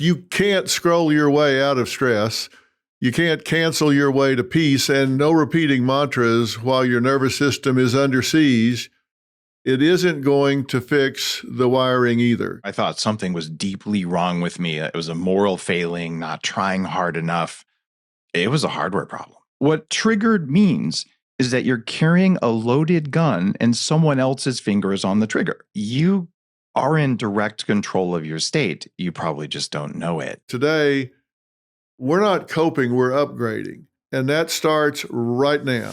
You can't scroll your way out of stress. You can't cancel your way to peace, and no repeating mantras while your nervous system is under siege. It isn't going to fix the wiring either. I thought something was deeply wrong with me. It was a moral failing, not trying hard enough. It was a hardware problem. What triggered means is that you're carrying a loaded gun and someone else's finger is on the trigger. You are in direct control of your state. You probably just don't know it. Today, we're not coping, we're upgrading. And that starts right now.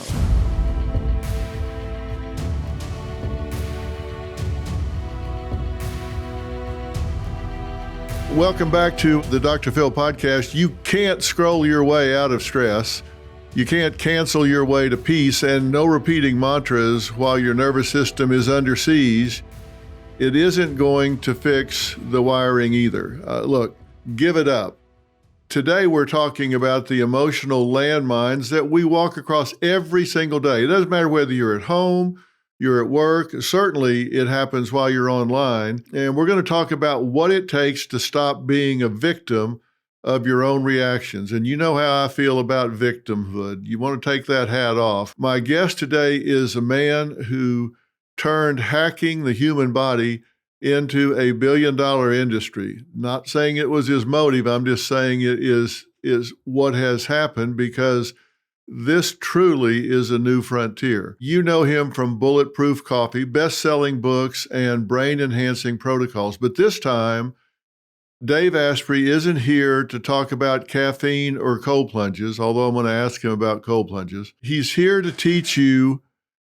Welcome back to the Dr. Phil podcast. You can't scroll your way out of stress. You can't cancel your way to peace, and no repeating mantras while your nervous system is under siege. It isn't going to fix the wiring either. Look, give it up. Today we're talking about the emotional landmines that we walk across every single day. It doesn't matter whether you're at home, you're at work. Certainly it happens while you're online. And we're going to talk about what it takes to stop being a victim of your own reactions. And you know how I feel about victimhood. You want to take that hat off. My guest today is a man who turned hacking the human body into a billion-dollar industry. Not saying it was his motive. I'm just saying it is what has happened, because this truly is a new frontier. You know him from Bulletproof Coffee, best-selling books, and brain-enhancing protocols. But this time, Dave Asprey isn't here to talk about caffeine or cold plunges, although I'm going to ask him about cold plunges. He's here to teach you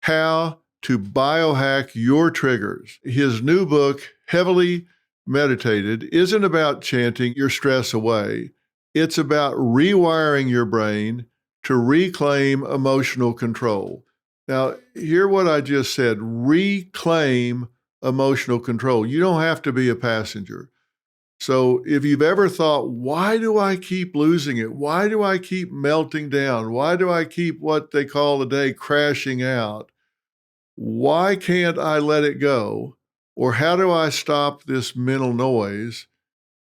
how to biohack your triggers. His new book, Heavily Meditated, isn't about chanting your stress away. It's about rewiring your brain to reclaim emotional control. Now, hear what I just said, reclaim emotional control. You don't have to be a passenger. So if you've ever thought, why do I keep losing it? Why do I keep melting down? Why do I keep what they call today crashing out? Why can't I let it go? Or how do I stop this mental noise?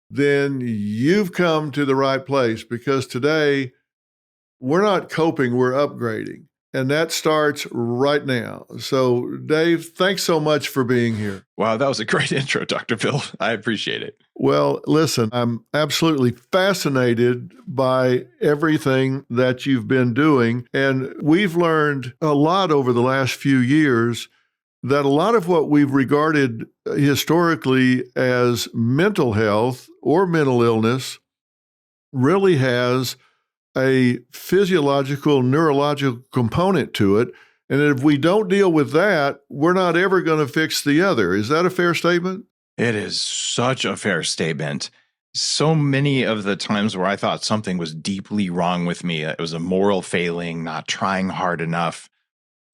Then you've come to the right place, because today we're not coping, we're upgrading. And that starts right now. So Dave, thanks so much for being here. Wow, that was a great intro, Dr. Phil. I appreciate it. Well, listen, I'm absolutely fascinated by everything that you've been doing. And we've learned a lot over the last few years that a lot of what we've regarded historically as mental health or mental illness really has a physiological, neurological component to it. And if we don't deal with that, we're not ever going to fix the other. Is that a fair statement? It is such a fair statement. So many of the times where I thought something was deeply wrong with me, it was a moral failing, not trying hard enough.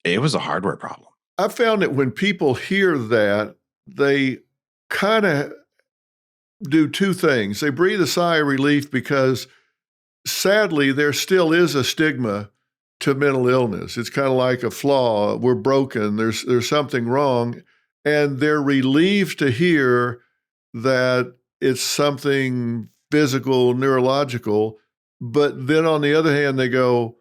It was a hardware problem. I found that when people hear that, they kind of do two things. They breathe a sigh of relief, because sadly, there still is a stigma to mental illness. It's kind of like a flaw. We're broken. There's something wrong. And they're relieved to hear that it's something physical, neurological. But then on the other hand, they go,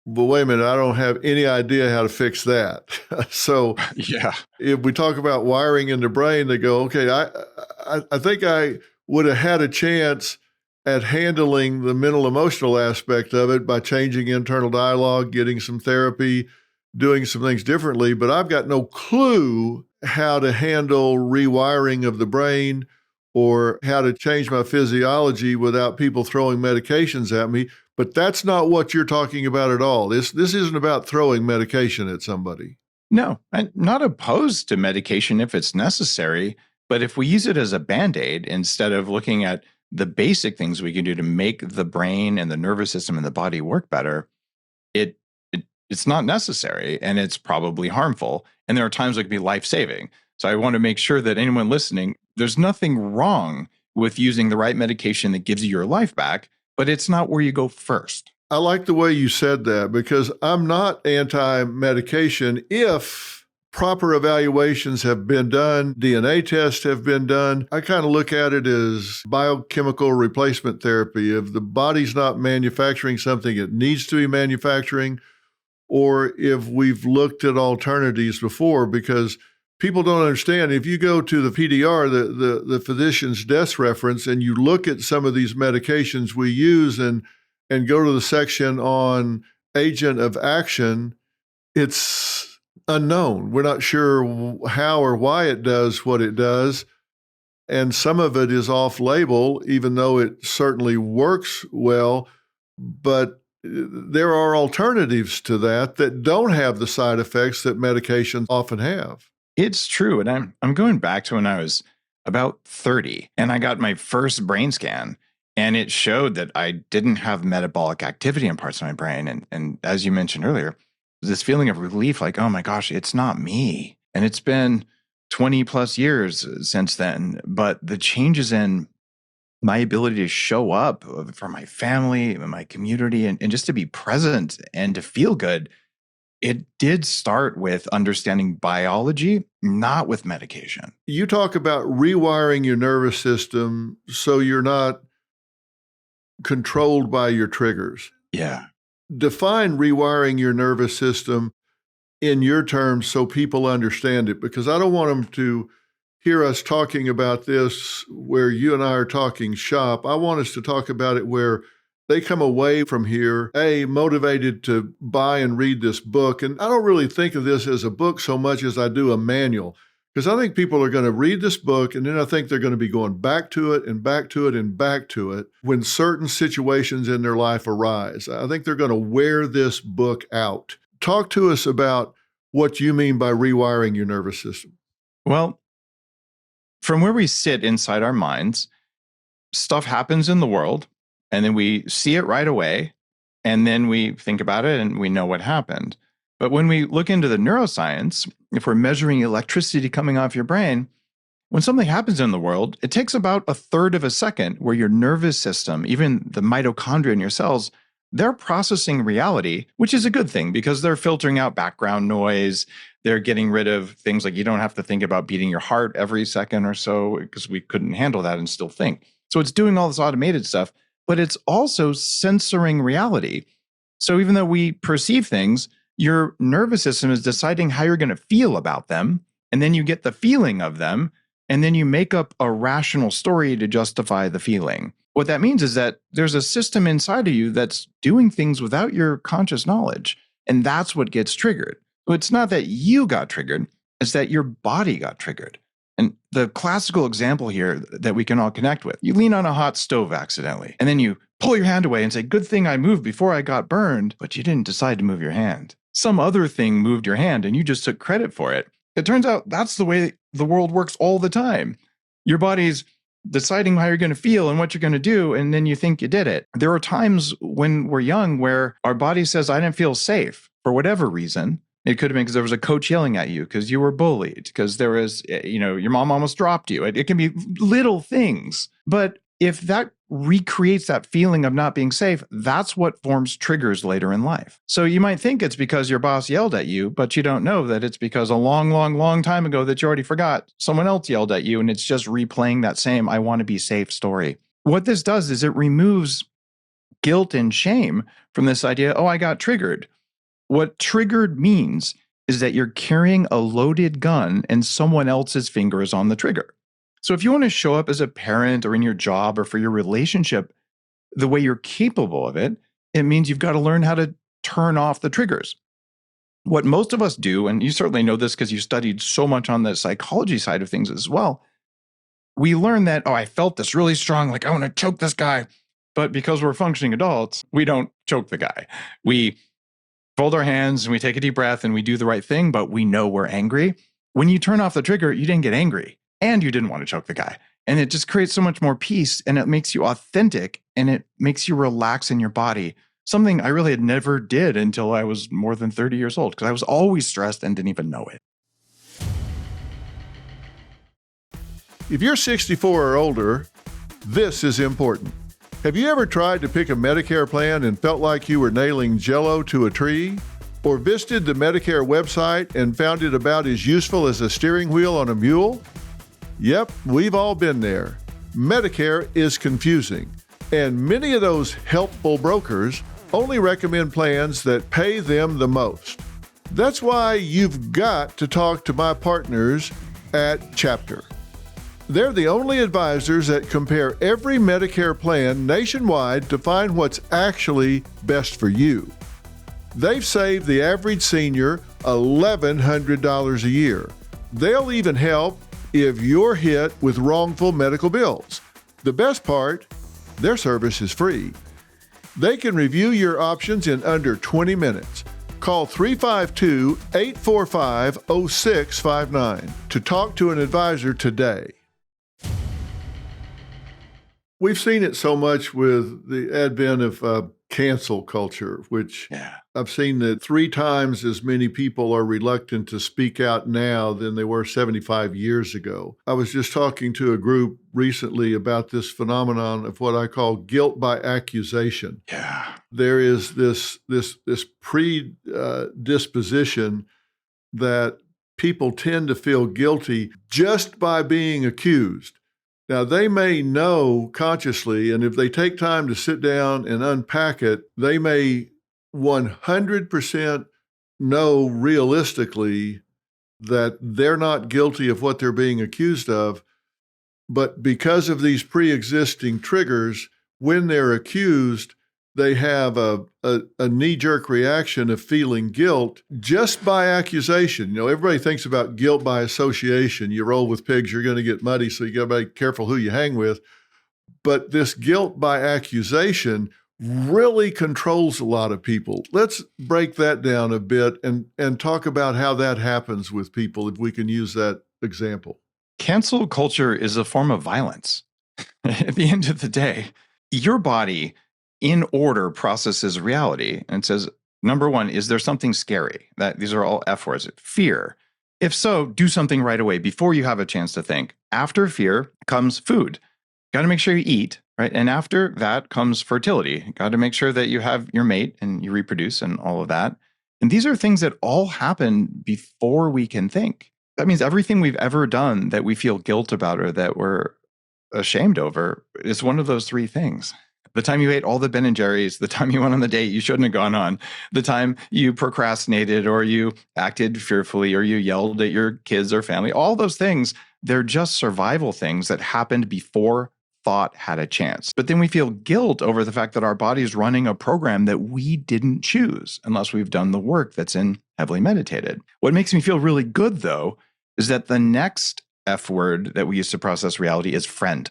but wait a minute, I don't have any idea how to fix that. So yeah, if we talk about wiring in the brain, they go, okay, I think I would have had a chance at handling the mental emotional aspect of it by changing internal dialogue, getting some therapy, doing some things differently, but I've got no clue how to handle rewiring of the brain or how to change my physiology without people throwing medications at me. But that's not what you're talking about at all. This isn't about throwing medication at somebody. No, I'm not opposed to medication if it's necessary, but if we use it as a Band-Aid instead of looking at the basic things we can do to make the brain and the nervous system and the body work better, it's not necessary, and it's probably harmful. And there are times it can be life-saving. So I want to make sure that anyone listening, there's nothing wrong with using the right medication that gives you your life back, but it's not where you go first. I like the way you said that, because I'm not anti-medication if proper evaluations have been done, DNA tests have been done. I kind of look at it as biochemical replacement therapy. If the body's not manufacturing something it needs to be manufacturing, or if we've looked at alternatives before, because people don't understand. If you go to the PDR, the physician's desk reference, and you look at some of these medications we use and go to the section on agent of action, it's unknown. We're not sure how or why it does what it does. And some of it is off-label, even though it certainly works well. But there are alternatives to that don't have the side effects that medications often have. It's true. And I'm going back to when I was about 30 and I got my first brain scan, and it showed that I didn't have metabolic activity in parts of my brain. And as you mentioned earlier, this feeling of relief, like, oh my gosh, it's not me. And it's been 20 plus years since then. But the changes in my ability to show up for my family and my community and just to be present and to feel good, it did start with understanding biology, not with medication. You talk about rewiring your nervous system so you're not controlled by your triggers. Yeah. Define rewiring your nervous system in your terms so people understand it, because I don't want them to hear us talking about this where you and I are talking shop. I want us to talk about it where they come away from here, motivated to buy and read this book. And I don't really think of this as a book so much as I do a manual, because I think people are going to read this book and then I think they're going to be going back to it and back to it and back to it when certain situations in their life arise. I think they're going to wear this book out. Talk to us about what you mean by rewiring your nervous system. Well, from where we sit inside our minds, stuff happens in the world. And then we see it right away, and then we think about it and we know what happened. But when we look into the neuroscience, if we're measuring electricity coming off your brain, when something happens in the world, it takes about a third of a second where your nervous system, even the mitochondria in your cells, they're processing reality, which is a good thing because they're filtering out background noise. They're getting rid of things like you don't have to think about beating your heart every second or so, because we couldn't handle that and still think. So it's doing all this automated stuff. But it's also censoring reality. So even though we perceive things, your nervous system is deciding how you're going to feel about them, and then you get the feeling of them, and then you make up a rational story to justify the feeling. What that means is that there's a system inside of you that's doing things without your conscious knowledge, and that's what gets triggered. So it's not that you got triggered, it's that your body got triggered. And the classical example here that we can all connect with, you lean on a hot stove accidentally, and then you pull your hand away and say, good thing I moved before I got burned, but you didn't decide to move your hand. Some other thing moved your hand and you just took credit for it. It turns out that's the way the world works all the time. Your body's deciding how you're going to feel and what you're going to do, and then you think you did it. There are times when we're young where our body says, I didn't feel safe for whatever reason. It could have been because there was a coach yelling at you, because you were bullied, because there was, your mom almost dropped you. It can be little things. But if that recreates that feeling of not being safe, that's what forms triggers later in life. So you might think it's because your boss yelled at you, but you don't know that it's because a long, long, long time ago that you already forgot, someone else yelled at you, and it's just replaying that same I want to be safe story. What this does is it removes guilt and shame from this idea, oh, I got triggered. What triggered means is that you're carrying a loaded gun and someone else's finger is on the trigger. So if you want to show up as a parent or in your job or for your relationship the way you're capable of it, it means you've got to learn how to turn off the triggers. What most of us do, and you certainly know this because you studied so much on the psychology side of things as well, we learn that, oh, I felt this really strong, like I want to choke this guy. But because we're functioning adults, we don't choke the guy. We fold our hands and we take a deep breath and we do the right thing, but we know we're angry. When you turn off the trigger, you didn't get angry and you didn't want to choke the guy. And it just creates so much more peace, and it makes you authentic, and it makes you relax in your body. Something I really had never did until I was more than 30 years old, because I was always stressed and didn't even know it. If you're 64 or older, this is important. Have you ever tried to pick a Medicare plan and felt like you were nailing Jell-O to a tree? Or visited the Medicare website and found it about as useful as a steering wheel on a mule? Yep, we've all been there. Medicare is confusing, and many of those helpful brokers only recommend plans that pay them the most. That's why you've got to talk to my partners at Chapter. They're the only advisors that compare every Medicare plan nationwide to find what's actually best for you. They've saved the average senior $1,100 a year. They'll even help if you're hit with wrongful medical bills. The best part, their service is free. They can review your options in under 20 minutes. Call 352-845-0659 to talk to an advisor today. We've seen it so much with the advent of cancel culture, which I've seen that 3 times as many people are reluctant to speak out now than they were 75 years ago. I was just talking to a group recently about this phenomenon of what I call guilt by accusation. Yeah. There is this predisposition that people tend to feel guilty just by being accused. Now, they may know consciously, and if they take time to sit down and unpack it, they may 100% know realistically that they're not guilty of what they're being accused of. But because of these pre-existing triggers, when they're accused, they have a knee-jerk reaction of feeling guilt just by accusation. You know, everybody thinks about guilt by association. You roll with pigs, you're going to get muddy, so you got to be careful who you hang with. But this guilt by accusation really controls a lot of people. Let's break that down a bit and talk about how that happens with people, if we can use that example. Cancel culture is a form of violence. At the end of the day, your body in order processes reality and says, number one, is there something scary? These are all F words. Fear. If so, do something right away before you have a chance to think. After fear comes food. Got to make sure you eat, right? And after that comes fertility. Got to make sure that you have your mate and you reproduce and all of that. And these are things that all happen before we can think. That means everything we've ever done that we feel guilt about or that we're ashamed over is one of those 3 things. The time you ate all the Ben & Jerry's, the time you went on the date you shouldn't have gone on, the time you procrastinated or you acted fearfully or you yelled at your kids or family, all those things, they're just survival things that happened before thought had a chance. But then we feel guilt over the fact that our body is running a program that we didn't choose unless we've done the work that's in heavily meditated. What makes me feel really good, though, is that the next F word that we use to process reality is friend.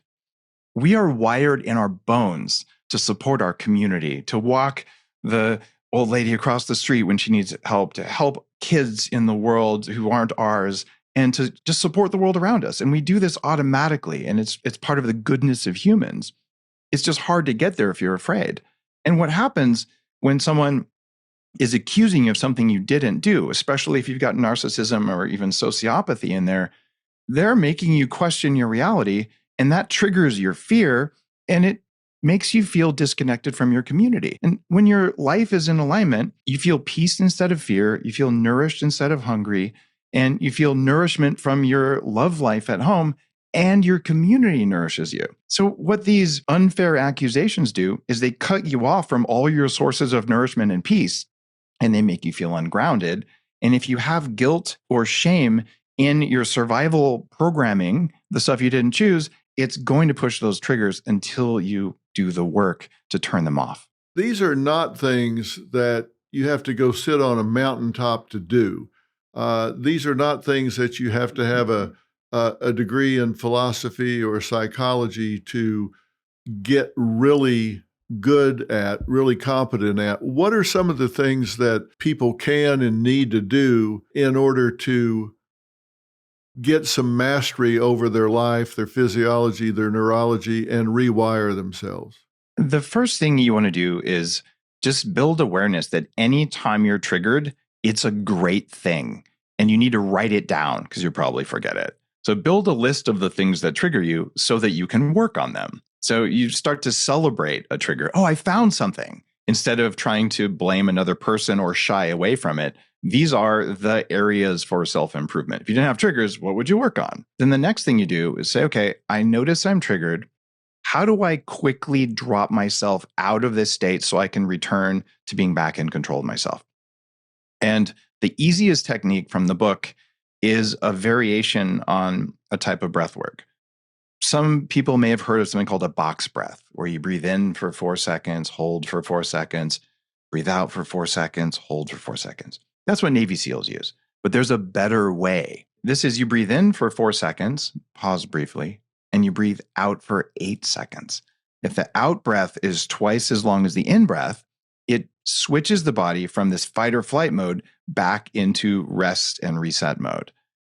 We are wired in our bones to support our community, to walk the old lady across the street when she needs help, to help kids in the world who aren't ours, and to just support the world around us. And we do this automatically, and it's part of the goodness of humans. It's just hard to get there if you're afraid. And what happens when someone is accusing you of something you didn't do, especially if you've got narcissism or even sociopathy in there, they're making you question your reality, and that triggers your fear, and it makes you feel disconnected from your community. And when your life is in alignment, you feel peace instead of fear, you feel nourished instead of hungry, and you feel nourishment from your love life at home, and your community nourishes you. So what these unfair accusations do is they cut you off from all your sources of nourishment and peace, and they make you feel ungrounded. And if you have guilt or shame in your survival programming, the stuff you didn't choose, it's going to push those triggers until you do the work to turn them off. These are not things that you have to go sit on a mountaintop to do. These are not things that you have to have a degree in philosophy or psychology to get really good at, really competent at. What are some of the things that people can and need to do in order to get some mastery over their life, their physiology, their neurology, and rewire themselves? The first thing you want to do is just build awareness that anytime you're triggered, it's a great thing. And you need to write it down because you'll probably forget it. So build a list of the things that trigger you so that you can work on them. So you start to celebrate a trigger. Oh, I found something. instead of trying to blame another person or shy away from it, these are the areas for self-improvement. If you didn't have triggers, what would you work on? Then the next thing you do is say, okay, I notice I'm triggered. How do I quickly drop myself out of this state so I can return to being back in control of myself? And the easiest technique from the book is a variation on a type of breath work. Some people may have heard of something called a box breath, where you breathe in for 4 seconds, hold for 4 seconds, breathe out for 4 seconds, hold for 4 seconds. That's what Navy SEALs use. But there's a better way. This is you breathe in for 4 seconds, pause briefly, and you breathe out for 8 seconds. If the out breath is twice as long as the in breath, it switches the body from this fight or flight mode back into rest and reset mode.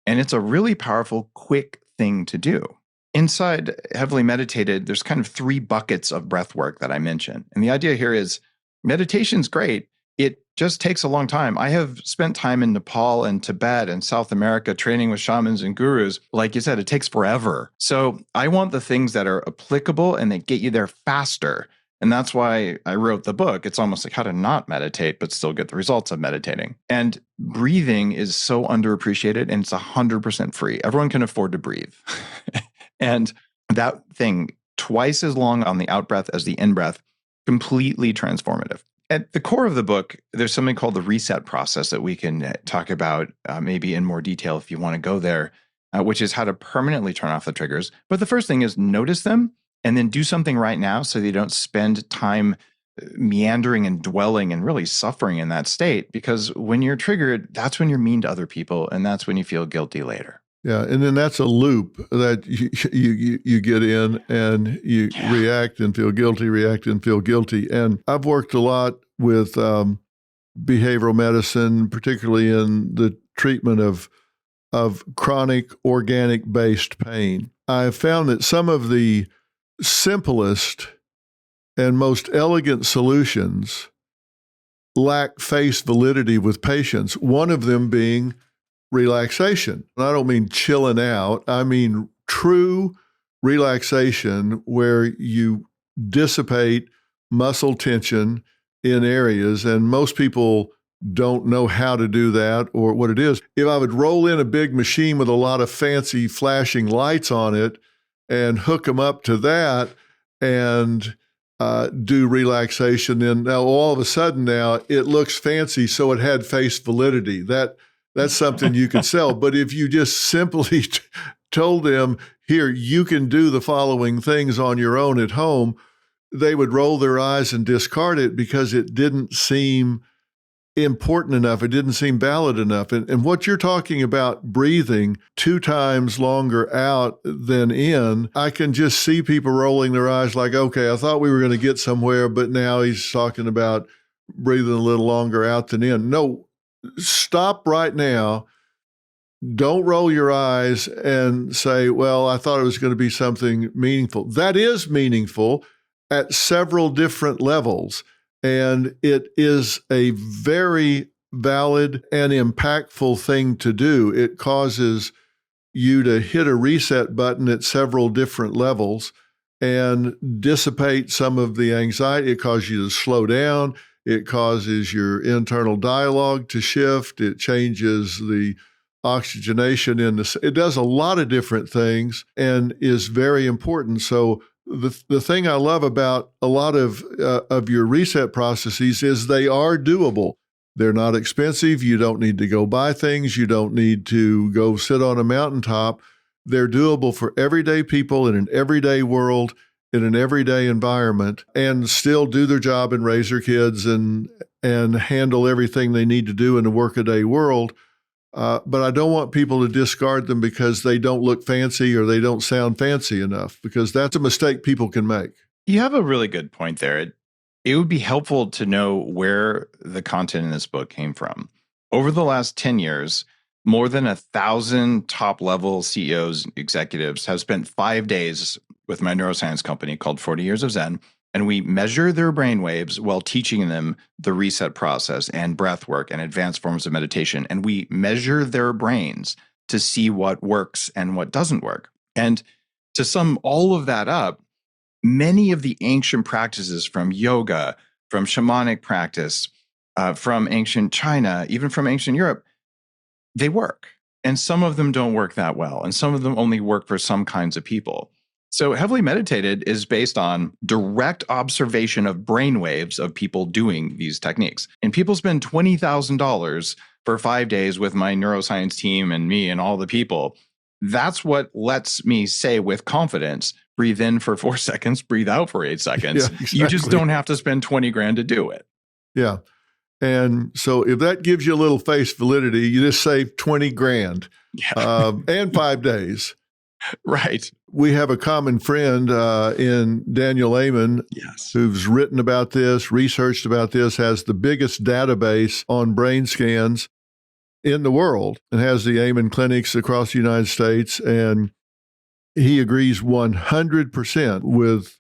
And it's a really powerful, quick thing to do. Inside Heavily Meditated, there's kind of 3 buckets of breath work that I mentioned. And the idea here is meditation's great. It just takes a long time. I have spent time in Nepal and Tibet and South America training with shamans and gurus. Like you said, it takes forever. So I want the things that are applicable and that get you there faster. And that's why I wrote the book. It's almost like how to not meditate, but still get the results of meditating. And breathing is so underappreciated, and it's 100% free. Everyone can afford to breathe. And that thing, twice as long on the out breath as the in breath, completely transformative. At the core of the book, there's something called the reset process that we can talk about maybe in more detail if you want to go there, which is how to permanently turn off the triggers. But the first thing is notice them and then do something right now so that you don't spend time meandering and dwelling and really suffering in that state. Because when you're triggered, that's when you're mean to other people, and that's when you feel guilty later. Yeah, and then that's a loop that you get in, and you react and feel guilty, react and feel guilty. And I've worked a lot with behavioral medicine, particularly in the treatment of chronic organic-based pain. I have found that some of the simplest and most elegant solutions lack face validity with patients, one of them being relaxation. And I don't mean chilling out. I mean true relaxation where you dissipate muscle tension in areas. And most people don't know how to do that or what it is. If I would roll in a big machine with a lot of fancy flashing lights on it and hook them up to that and do relaxation, then now all of a sudden now it looks fancy, so it had face validity. That's something you can sell. But if you just simply told them, here, you can do the following things on your own at home, they would roll their eyes and discard it because it didn't seem important enough. It didn't seem valid enough. And what you're talking about, breathing 2 times longer out than in, I can just see people rolling their eyes like, okay, I thought we were going to get somewhere, but now he's talking about breathing a little longer out than in. No, stop right now. Don't roll your eyes and say, well, I thought it was going to be something meaningful. That is meaningful at several different levels. And it is a very valid and impactful thing to do. It causes you to hit a reset button at several different levels and dissipate some of the anxiety. It causes you to slow down. It causes your internal dialogue to shift. It changes the oxygenation in the. It does a lot of different things and is very important. So the thing I love about a lot of your reset processes is they are doable. They're not expensive. You don't need to go buy things. You don't need to go sit on a mountaintop. They're doable for everyday people in an everyday world, in an everyday environment, and still do their job and raise their kids and handle everything they need to do in a workaday world. But I don't want people to discard them because they don't look fancy or they don't sound fancy enough, because that's a mistake people can make. You have a really good point there. It would be helpful to know where the content in this book came from. Over the last 10 years, more than 1,000 top-level CEOs, executives have spent 5 days with my neuroscience company called 40 Years of Zen, and we measure their brainwaves while teaching them the reset process and breath work and advanced forms of meditation. And we measure their brains to see what works and what doesn't work. And to sum all of that up, many of the ancient practices from yoga, from shamanic practice, from ancient China, even from ancient Europe, they work. And some of them don't work that well. And some of them only work for some kinds of people. So heavily meditated is based on direct observation of brainwaves of people doing these techniques. And people spend $20,000 for 5 days with my neuroscience team and me and all the people. That's what lets me say with confidence, breathe in for 4 seconds, breathe out for 8 seconds. Yeah, exactly. You just don't have to spend 20 grand to do it. Yeah. And so if that gives you a little face validity, you just say 20 grand and 5 days. Right. We have a common friend in Daniel Amen, Yes, who's written about this, researched about this, has the biggest database on brain scans in the world, and has the Amen clinics across the United States. And he agrees 100% with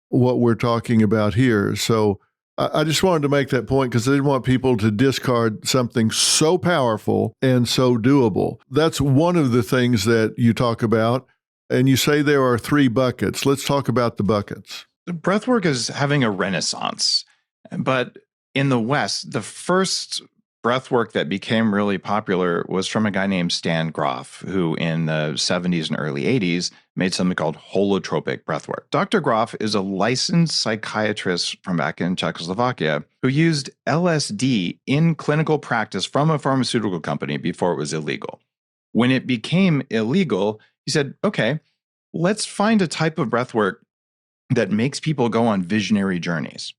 what we're talking about here. So I just wanted to make that point because I didn't want people to discard something so powerful and so doable. That's one of the things that you talk about. And you say there are 3 buckets. Let's talk about the buckets. Breathwork is having a renaissance. But in the West, the first breathwork that became really popular was from a guy named Stan Grof, who in the 70s and early 80s made something called holotropic breathwork. Dr. Grof is a licensed psychiatrist from back in Czechoslovakia who used LSD in clinical practice from a pharmaceutical company before it was illegal. When it became illegal, he said, okay, let's find a type of breathwork that makes people go on visionary journeys.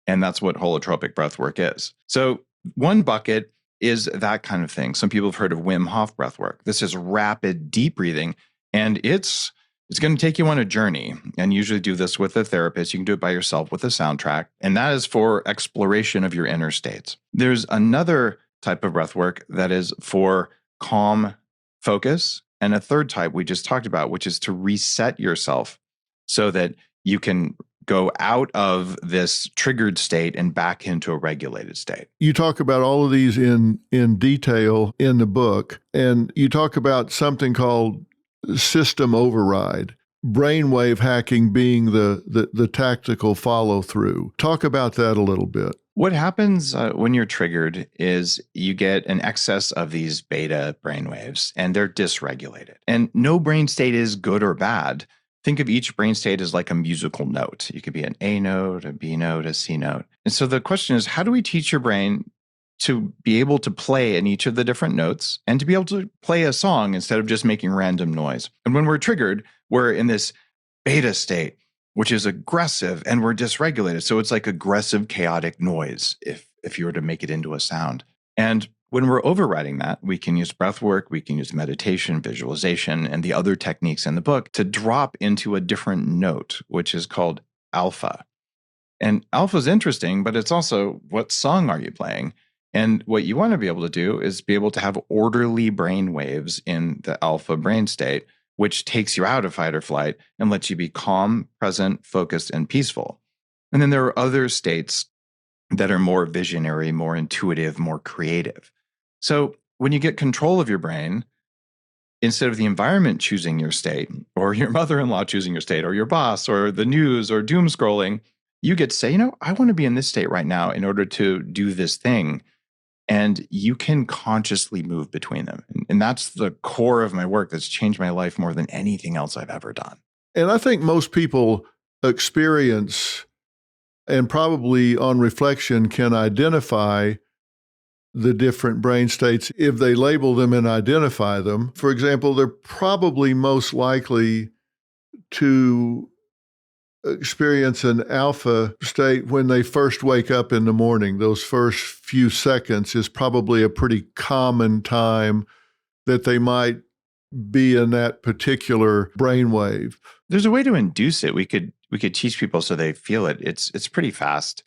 And that's what holotropic breathwork is. So one bucket is that kind of thing. Some people have heard of Wim Hof breathwork. This is rapid, deep breathing, and it's going to take you on a journey. And usually do this with a therapist. You can do it by yourself with a soundtrack. And that is for exploration of your inner states. There's another type of breathwork that is for calm focus. And a third type we just talked about, which is to reset yourself so that you can go out of this triggered state and back into a regulated state. You talk about all of these in detail in the book, and you talk about something called system override, brainwave hacking being the tactical follow-through. Talk about that a little bit. What happens when you're triggered is you get an excess of these beta brainwaves, and they're dysregulated. And no brain state is good or bad. Think of each brain state as like a musical note. You could be an A note, a B note, a C note. And so the question is, how do we teach your brain to be able to play in each of the different notes and to be able to play a song instead of just making random noise? And when we're triggered, we're in this beta state, which is aggressive, and we're dysregulated. So it's like aggressive, chaotic noise if you were to make it into a sound. And when we're overriding that, we can use breath work, we can use meditation, visualization, and the other techniques in the book to drop into a different note, which is called alpha. And alpha is interesting, but it's also, what song are you playing? And what you want to be able to do is be able to have orderly brain waves in the alpha brain state, which takes you out of fight or flight and lets you be calm, present, focused, and peaceful. And then there are other states that are more visionary, more intuitive, more creative. So when you get control of your brain, instead of the environment choosing your state, or your mother-in-law choosing your state, or your boss, or the news, or doom scrolling, you get to say, I want to be in this state right now in order to do this thing. And you can consciously move between them. And that's the core of my work that's changed my life more than anything else I've ever done. And I think most people experience, and probably on reflection can identify, the different brain states if they label them and identify them. For example, they're probably most likely to experience an alpha state when they first wake up in the morning. Those first few seconds is probably a pretty common time that they might be in that particular brainwave. There's a way to induce it. We could teach people so they feel it. It's pretty fast.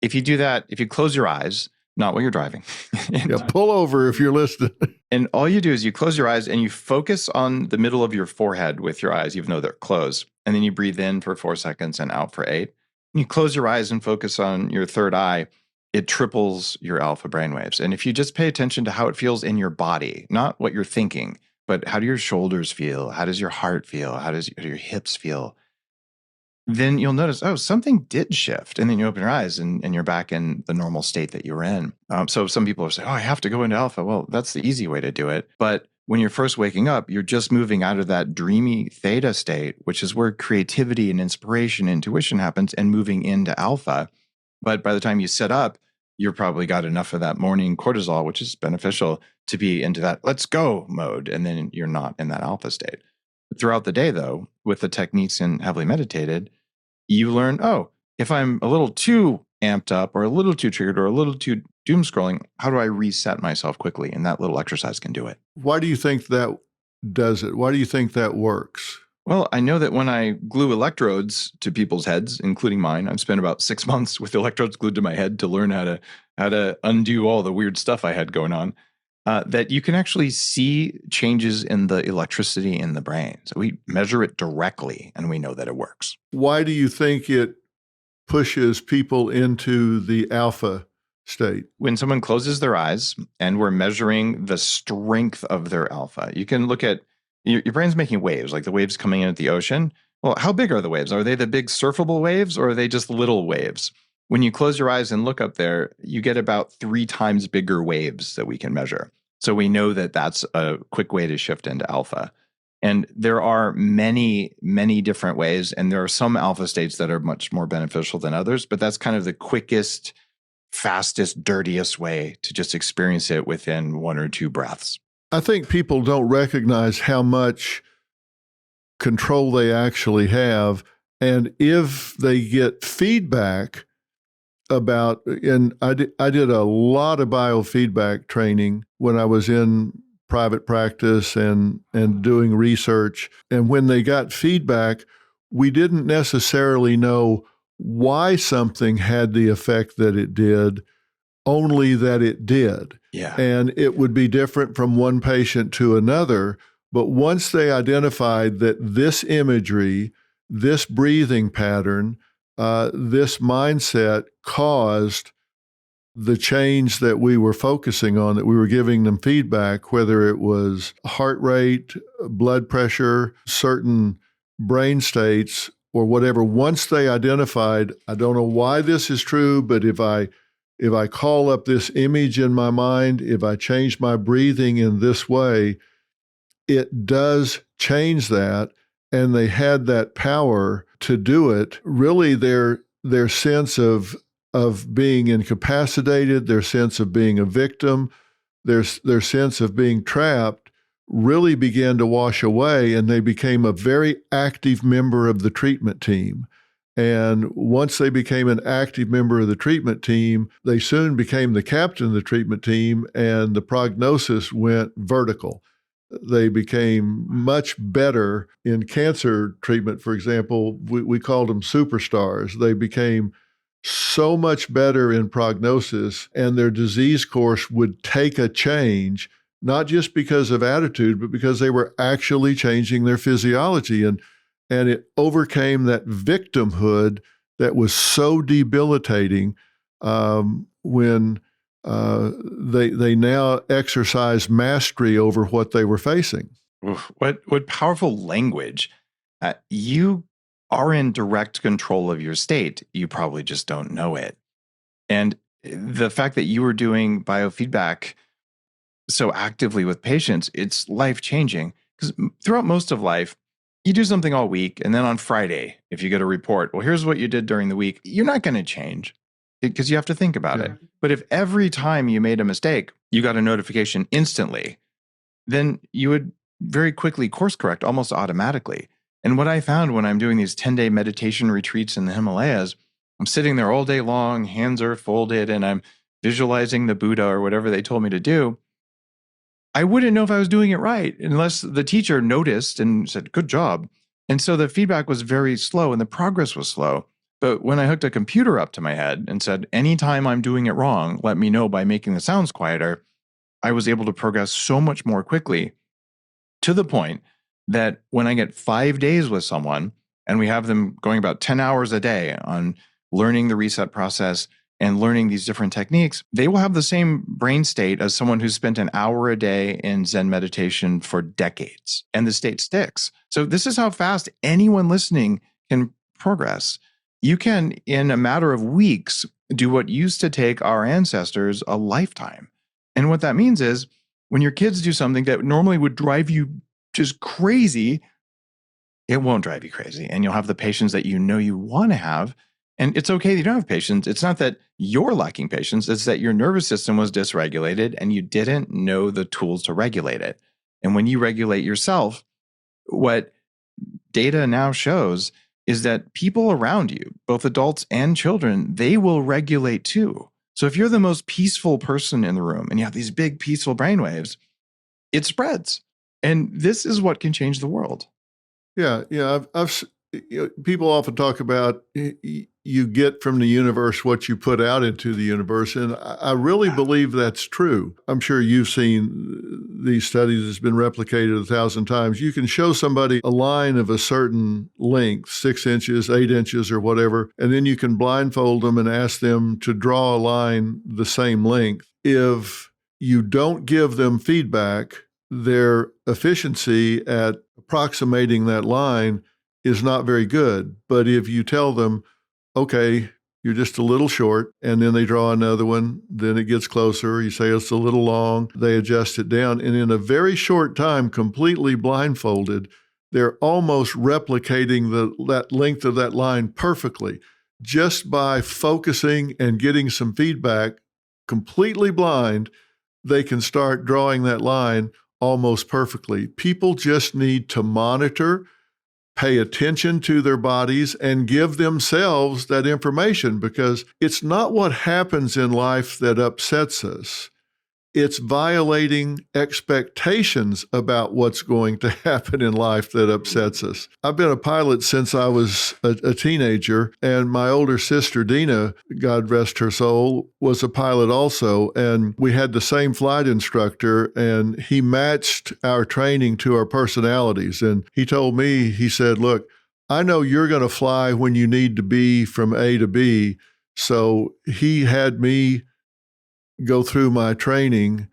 If you do that, if you close your eyes, not while you're driving. Yeah, pull over if you're listening. And all you do is you close your eyes and you focus on the middle of your forehead with your eyes, even though they're closed. And then you breathe in for 4 seconds and out for 8. And you close your eyes and focus on your third eye. It triples your alpha brainwaves. And if you just pay attention to how it feels in your body, not what you're thinking, but how do your shoulders feel? How does your heart feel? How do your hips feel? then you'll notice, oh, something did shift. And then you open your eyes and you're back in the normal state that you were in. So some people are saying, oh, I have to go into alpha. Well, that's the easy way to do it. But when you're first waking up, you're just moving out of that dreamy theta state, which is where creativity and inspiration, intuition happens, and moving into alpha. But by the time you sit up, you've probably got enough of that morning cortisol, which is beneficial, to be into that let's go mode. And then you're not in that alpha state. Throughout the day, though, with the techniques and heavily meditated, you learn, oh, if I'm a little too amped up or a little too triggered or a little too doom scrolling, how do I reset myself quickly? And that little exercise can do it. Why do you think that does it? Why do you think that works? Well, I know that when I glue electrodes to people's heads, including mine, I've spent about 6 months with electrodes glued to my head to learn how to undo all the weird stuff I had going on, that you can actually see changes in the electricity in the brain. So we measure it directly and we know that it works. Why do you think it pushes people into the alpha state? When someone closes their eyes and we're measuring the strength of their alpha, you can look at your brain's making waves, like the waves coming in at the ocean. Well, how big are the waves? Are they the big surfable waves or are they just little waves? When you close your eyes and look up there, you get about 3 times bigger waves that we can measure. So we know that that's a quick way to shift into alpha. And there are many, many different ways. And there are some alpha states that are much more beneficial than others, but that's kind of the quickest, fastest, dirtiest way to just experience it within 1 or 2 breaths. I think people don't recognize how much control they actually have. And if they get feedback about, and I did a lot of biofeedback training when I was in private practice and doing research. And when they got feedback, we didn't necessarily know why something had the effect that it did, only that it did. Yeah. And it would be different from one patient to another. But once they identified that this imagery, this breathing pattern, this mindset caused the change that we were focusing on, that we were giving them feedback, whether it was heart rate, blood pressure, certain brain states, or whatever. Once they identified, I don't know why this is true, but if I call up this image in my mind, if I change my breathing in this way, it does change that. And they had that power to do it. Really, their sense of being incapacitated, their sense of being a victim, their sense of being trapped really began to wash away, and they became a very active member of the treatment team. And once they became an active member of the treatment team, they soon became the captain of the treatment team, and the prognosis went vertical. They became much better in cancer treatment, for example. We called them superstars. They became so much better in prognosis, and their disease course would take a change, not just because of attitude, but because they were actually changing their physiology. And it overcame that victimhood that was so debilitating when they now exercise mastery over what they were facing. Oof, what powerful language. You are in direct control of your state. You probably just don't know it. And the fact that you were doing biofeedback so actively with patients, it's life-changing. Because throughout most of life, you do something all week, and then on Friday, if you get a report, well, here's what you did during the week, you're not going to change because you have to think about it. But if every time you made a mistake, you got a notification instantly, then you would very quickly course correct almost automatically. And what I found when I'm doing these 10-day meditation retreats in the Himalayas, I'm sitting there all day long, hands are folded, and I'm visualizing the Buddha or whatever they told me to do. I wouldn't know if I was doing it right unless the teacher noticed and said, good job. And so the feedback was very slow and the progress was slow. But when I hooked a computer up to my head and said, anytime I'm doing it wrong, let me know by making the sounds quieter, I was able to progress so much more quickly, to the point that when I get 5 days with someone and we have them going about 10 hours a day on learning the reset process and learning these different techniques, they will have the same brain state as someone who's spent an hour a day in Zen meditation for decades, and the state sticks. So this is how fast anyone listening can progress. You can, in a matter of weeks, do what used to take our ancestors a lifetime. And what that means is when your kids do something that normally would drive you just crazy, it won't drive you crazy. And you'll have the patience that you know you want to have. And it's okay that you don't have patience. It's not that you're lacking patience. It's that your nervous system was dysregulated and you didn't know the tools to regulate it. And when you regulate yourself, what data now shows is that people around you, both adults and children, they will regulate too. So if you're the most peaceful person in the room and you have these big peaceful brainwaves, it spreads. And this is what can change the world. Yeah. People often talk about you get from the universe what you put out into the universe. And I really believe that's true. I'm sure you've seen these studies. It's been replicated 1,000 times. You can show somebody a line of a certain length, 6 inches, 8 inches, or whatever, and then you can blindfold them and ask them to draw a line the same length. If you don't give them feedback, their efficiency at approximating that line is not very good. But if you tell them, okay, you're just a little short, and then they draw another one, then it gets closer. You say it's a little long, they adjust it down. And in a very short time, completely blindfolded, they're almost replicating that length of that line perfectly just by focusing and getting some feedback. Completely blind, they can start drawing that line almost perfectly. People just need to monitor, pay attention to their bodies, and give themselves that information, because it's not what happens in life that upsets us. It's violating expectations about what's going to happen in life that upsets us. I've been a pilot since I was a teenager, and my older sister, Dina, God rest her soul, was a pilot also. And we had the same flight instructor, and he matched our training to our personalities. And he told me, he said, look, I know you're going to fly when you need to be from A to B. So he had me go through my training,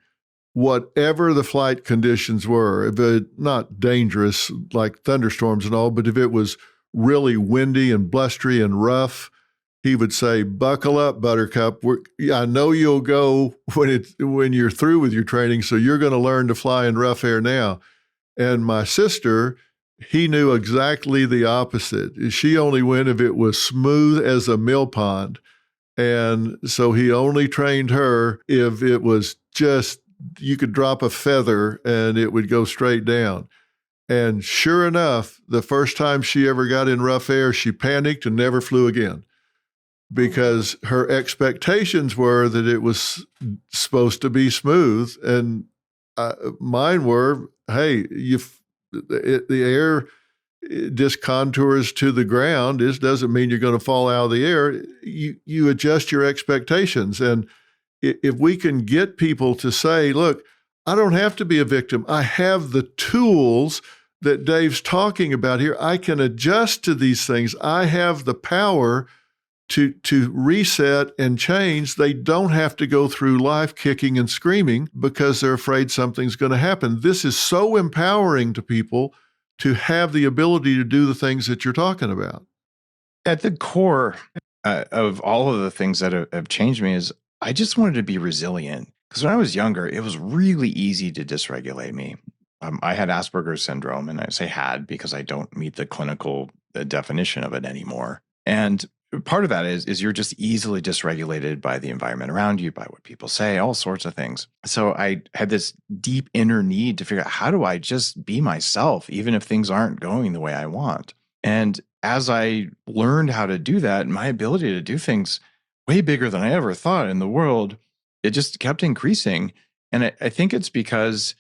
whatever the flight conditions were, if it not dangerous like thunderstorms and all, but if it was really windy and blustery and rough, he would say, buckle up, Buttercup. I know you'll go when you're through with your training, so you're going to learn to fly in rough air now. And my sister, he knew exactly the opposite. She only went if it was smooth as a mill pond. And so he only trained her if it was just, you could drop a feather and it would go straight down. And sure enough, the first time she ever got in rough air, she panicked and never flew again, because her expectations were that it was supposed to be smooth. And mine were, hey, the air just contours to the ground. This doesn't mean you're going to fall out of the air. You adjust your expectations. And if we can get people to say, look, I don't have to be a victim. I have the tools that Dave's talking about here. I can adjust to these things. I have the power to reset and change. They don't have to go through life kicking and screaming because they're afraid something's going to happen. This is so empowering to people to have the ability to do the things that you're talking about. At the core of all of the things that have changed me is I just wanted to be resilient. Because when I was younger, it was really easy to dysregulate me. I had Asperger's syndrome, and I say had because I don't meet the clinical definition of it anymore. And part of that is you're just easily dysregulated by the environment around you, by what people say, all sorts of things. So I had this deep inner need to figure out, how do I just be myself, even if things aren't going the way I want? And as I learned how to do that, my ability to do things way bigger than I ever thought in the world, it just kept increasing. And I think it's because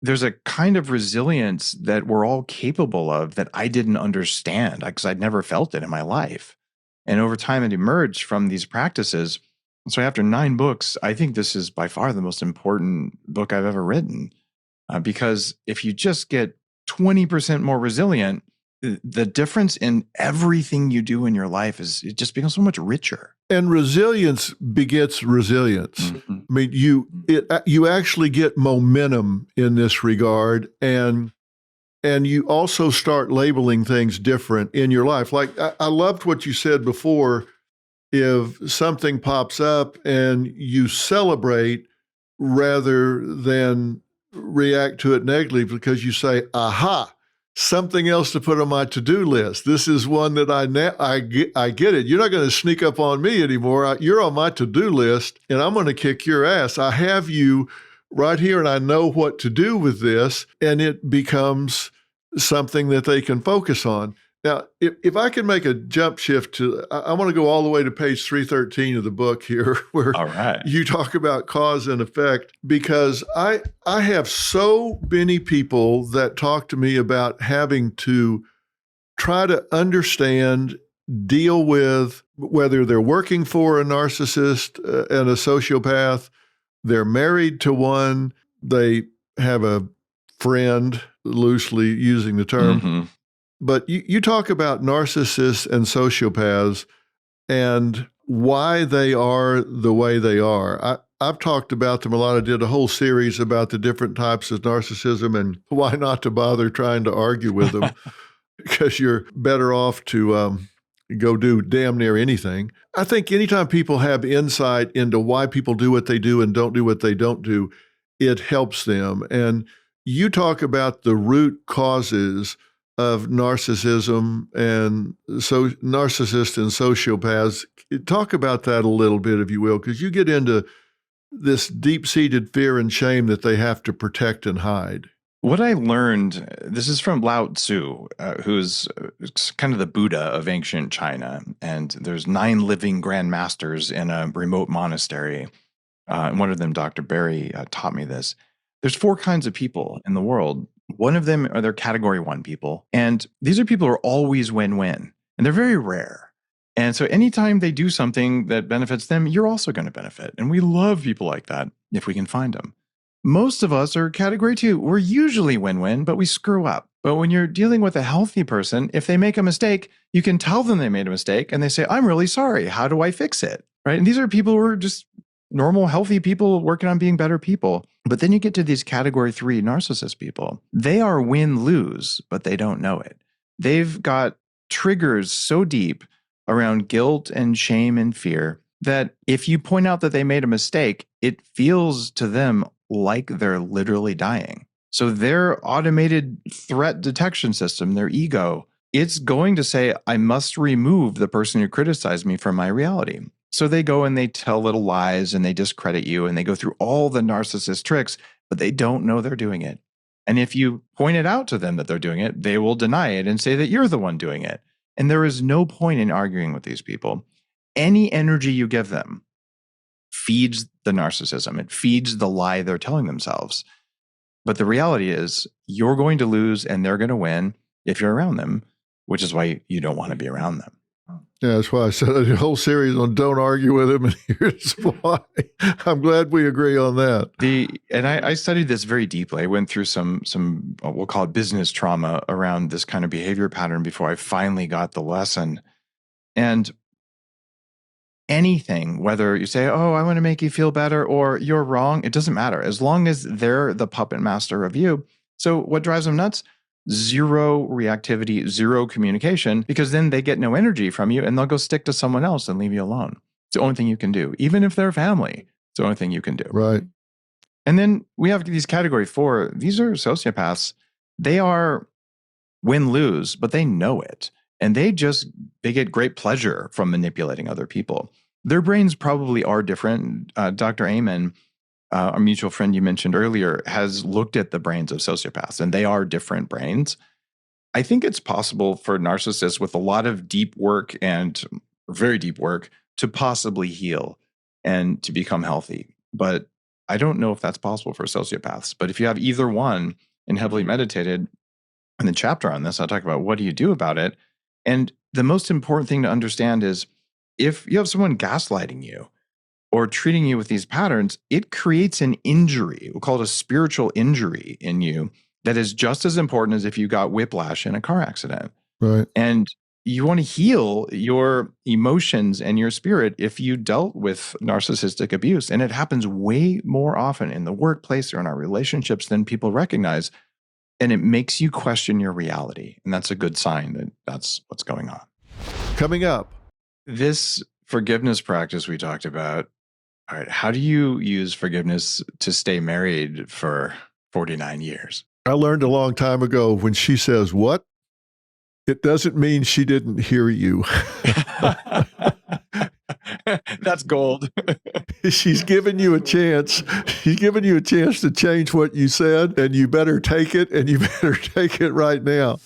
there's a kind of resilience that we're all capable of that I didn't understand because I'd never felt it in my life. And over time, it emerged from these practices. So after 9 books, I think this is by far the most important book I've ever written. Because if you just get 20% more resilient, the difference in everything you do in your life it just becomes so much richer. And resilience begets resilience. Mm-hmm. I mean, you actually get momentum in this regard. And And you also start labeling things different in your life. Like I loved what you said before. If something pops up and you celebrate rather than react to it negatively because you say, aha, something else to put on my to-do list. This is one that I get it. You're not going to sneak up on me anymore. You're on my to-do list and I'm going to kick your ass. I have you right here and I know what to do with this, and it becomes something that they can focus on. Now, if I can make a jump shift to, I want to go all the way to page 313 of the book here, where All right. you talk about cause and effect, because I have so many people that talk to me about having to try to understand, deal with, whether they're working for a narcissist and a sociopath, they're married to one, they have a friend, loosely using the term. Mm-hmm. But you talk about narcissists and sociopaths and why they are the way they are. I've talked about them a lot. I did a whole series about the different types of narcissism and why not to bother trying to argue with them because you're better off to go do damn near anything. I think anytime people have insight into why people do what they do and don't do what they don't do, it helps them. And you talk about the root causes of narcissism and so narcissists and sociopaths. Talk about that a little bit, if you will, because you get into this deep-seated fear and shame that they have to protect and hide. What I learned, this is from Lao Tzu, who's kind of the Buddha of ancient China. And there's 9 living grand masters in a remote monastery. And one of them, Dr. Barry, taught me this. There's 4 kinds of people in the world. One of them are their category 1 people. And these are people who are always win-win. And they're very rare. And so anytime they do something that benefits them, you're also going to benefit. And we love people like that if we can find them. Most of us are category 2. We're usually win-win, but we screw up. But when you're dealing with a healthy person, if they make a mistake, you can tell them they made a mistake and they say, I'm really sorry. How do I fix it? Right? And these are people who are just normal, healthy people working on being better people. But then you get to these category 3 narcissist people. They are win-lose, but they don't know it. They've got triggers so deep around guilt and shame and fear that if you point out that they made a mistake, it feels to them like they're literally dying. So their automated threat detection system, their ego, it's going to say, I must remove the person who criticized me from my reality. So they go and they tell little lies and they discredit you and they go through all the narcissist tricks, but they don't know they're doing it. And if you point it out to them that they're doing it, they will deny it and say that you're the one doing it. And there is no point in arguing with these people. Any energy you give them feeds the narcissism. It feeds the lie they're telling themselves. But the reality is you're going to lose and they're going to win if you're around them, which is why you don't want to be around them. Yeah, that's why I said a whole series on don't argue with him, and here's why. I'm glad we agree on that. I studied this very deeply. I went through some we'll call it business trauma around this kind of behavior pattern before I finally got the lesson. And anything, whether you say, oh, I want to make you feel better, or you're wrong, it doesn't matter. As long as they're the puppet master of you. So what drives them nuts? 0 reactivity, 0 communication, because then they get no energy from you and they'll go stick to someone else and leave you alone. It's the only thing you can do. Even if they're family, it's the only thing you can do. Right. And then we have these category 4. These are sociopaths. They are win-lose, but they know it. And they get great pleasure from manipulating other people. Their brains probably are different. Dr. Amen, our mutual friend you mentioned earlier, has looked at the brains of sociopaths, and they are different brains. I think it's possible for narcissists with a lot of deep work and very deep work to possibly heal and to become healthy. But I don't know if that's possible for sociopaths. But if you have either one and heavily meditated, in the chapter on this, I talk about what do you do about it. And the most important thing to understand is if you have someone gaslighting you, or treating you with these patterns, it creates an injury. We'll call it a spiritual injury in you that is just as important as if you got whiplash in a car accident. Right. And you want to heal your emotions and your spirit if you dealt with narcissistic abuse. And it happens way more often in the workplace or in our relationships than people recognize. And it makes you question your reality. And that's a good sign that that's what's going on. Coming up, this forgiveness practice we talked about. All right. How do you use forgiveness to stay married for 49 years? I learned a long time ago when she says, "What?" It doesn't mean she didn't hear you. That's gold. She's given you a chance. She's given you a chance to change what you said, and you better take it, and you better take it right now.